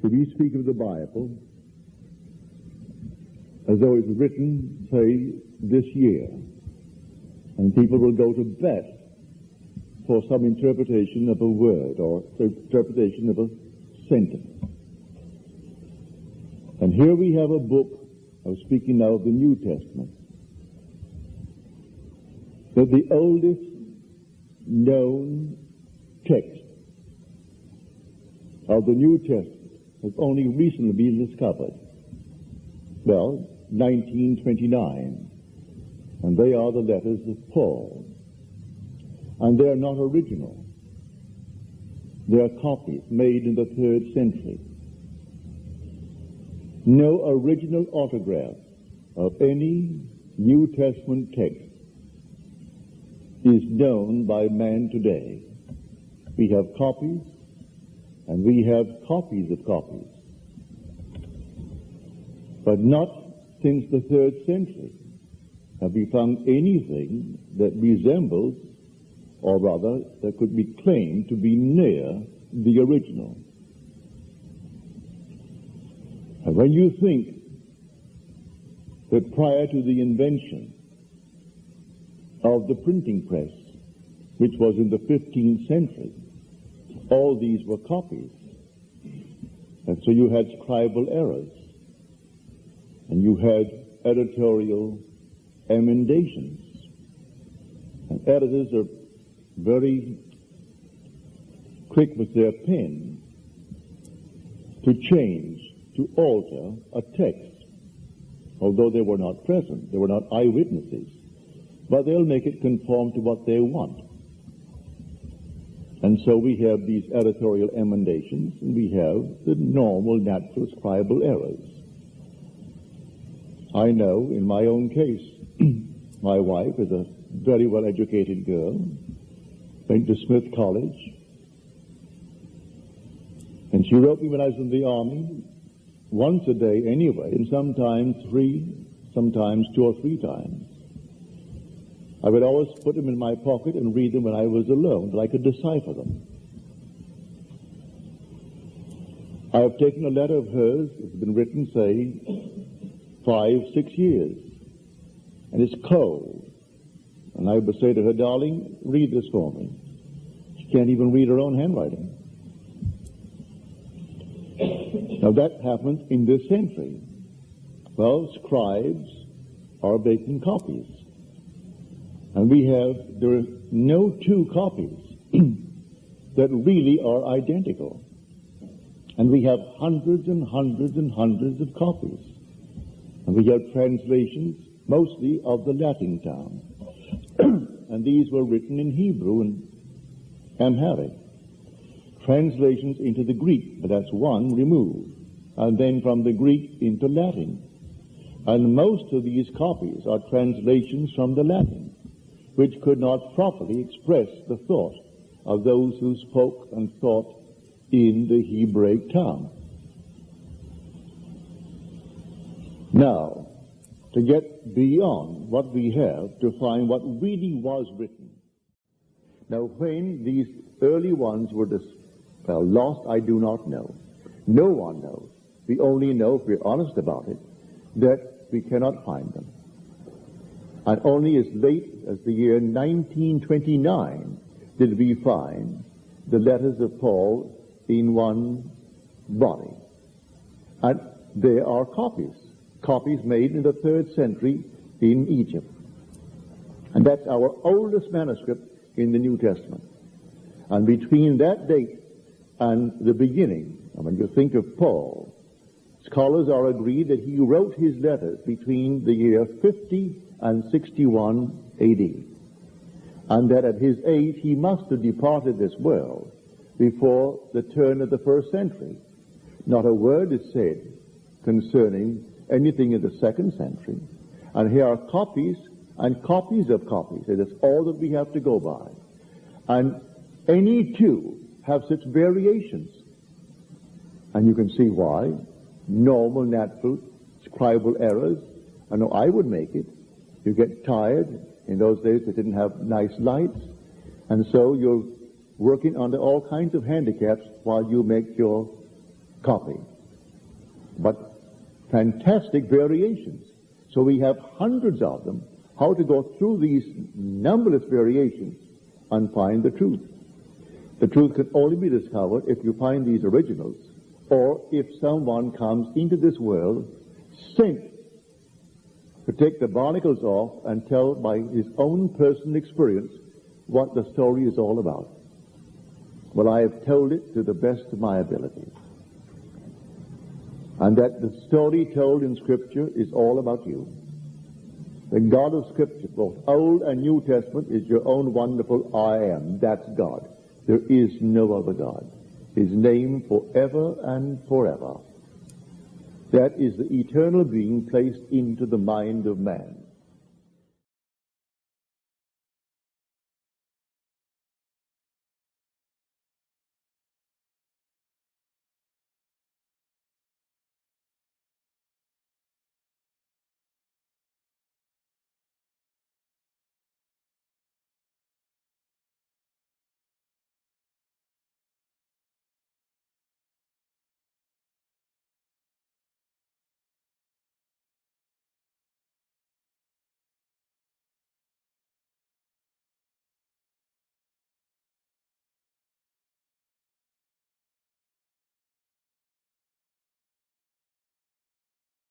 we speak of the Bible as though it's written, say, this year, and people will go to bat for some interpretation of a word or interpretation of a sentence. And here we have a book, I was speaking now of the New Testament, that the oldest known text of the New Testament has only recently been discovered. Well, 1929, and they are the letters of Paul. And they are not original. They are copies made in the 3rd century. No original autograph of any New Testament text is known by man today. We have copies, and we have copies of copies. But not since the 3rd century have we found anything that resembles, or rather, that could be claimed to be near the original. And when you think that prior to the invention of the printing press, which was in the 15th century, all these were copies. And so you had scribal errors, and you had editorial emendations. And editors are very quick with their pen to change, to alter a text, although they were not present, they were not eyewitnesses, but they'll make it conform to what they want. And so we have these editorial emendations, and we have the normal, natural scribal errors. I know in my own case, my wife is a very well-educated girl, went to Smith College, and she wrote me when I was in the Army, once a day anyway, and sometimes 3, sometimes 2 or 3 times. I would always put them in my pocket and read them when I was alone, that I could decipher them. I have taken a letter of hers, it's been written, say, 5, 6 years, and it's cold. And I would say to her, darling, read this for me. She can't even read her own handwriting. Now that happens in this century. Well, scribes are making copies. And there are no 2 copies that really are identical. And we have hundreds and hundreds and hundreds of copies. And we have translations, mostly of the Latin tongue. And these were written in Hebrew and Amharic. Translations into the Greek, but that's one removed. And then from the Greek into Latin. And most of these copies are translations from the Latin, which could not properly express the thought of those who spoke and thought in the Hebraic tongue. Now, to get beyond what we have, to find what really was written. Now, when these early ones were lost, I do not know. No one knows. We only know, if we're honest about it, that we cannot find them. And only as late as the year 1929 did we find the letters of Paul in one body. And there are copies made in the 3rd century in Egypt. And that's our oldest manuscript in the New Testament. And between that date and the beginning, and when you think of Paul, scholars are agreed that he wrote his letters between the year 50 and 61 A.D. And that at his age he must have departed this world before the turn of the 1st century. Not a word is said concerning anything in the 2nd century. And here are copies and copies of copies. That's all that we have to go by. And any 2 have such variations. And you can see why. Normal, natural, scribal errors. I know I would make it. You get tired. In those days they didn't have nice lights. And so you're working under all kinds of handicaps while you make your copy. but fantastic variations. So we have hundreds of them, how to go through these numberless variations and find the truth. The truth can only be discovered if you find these originals, or if someone comes into this world sent to take the barnacles off and tell by his own personal experience what the story is all about. Well, I have told it to the best of my ability. And that the story told in Scripture is all about you. The God of Scripture, both Old and New Testament, is your own wonderful I am. That's God. There is no other God. His name forever and forever. That is the eternal being placed into the mind of man.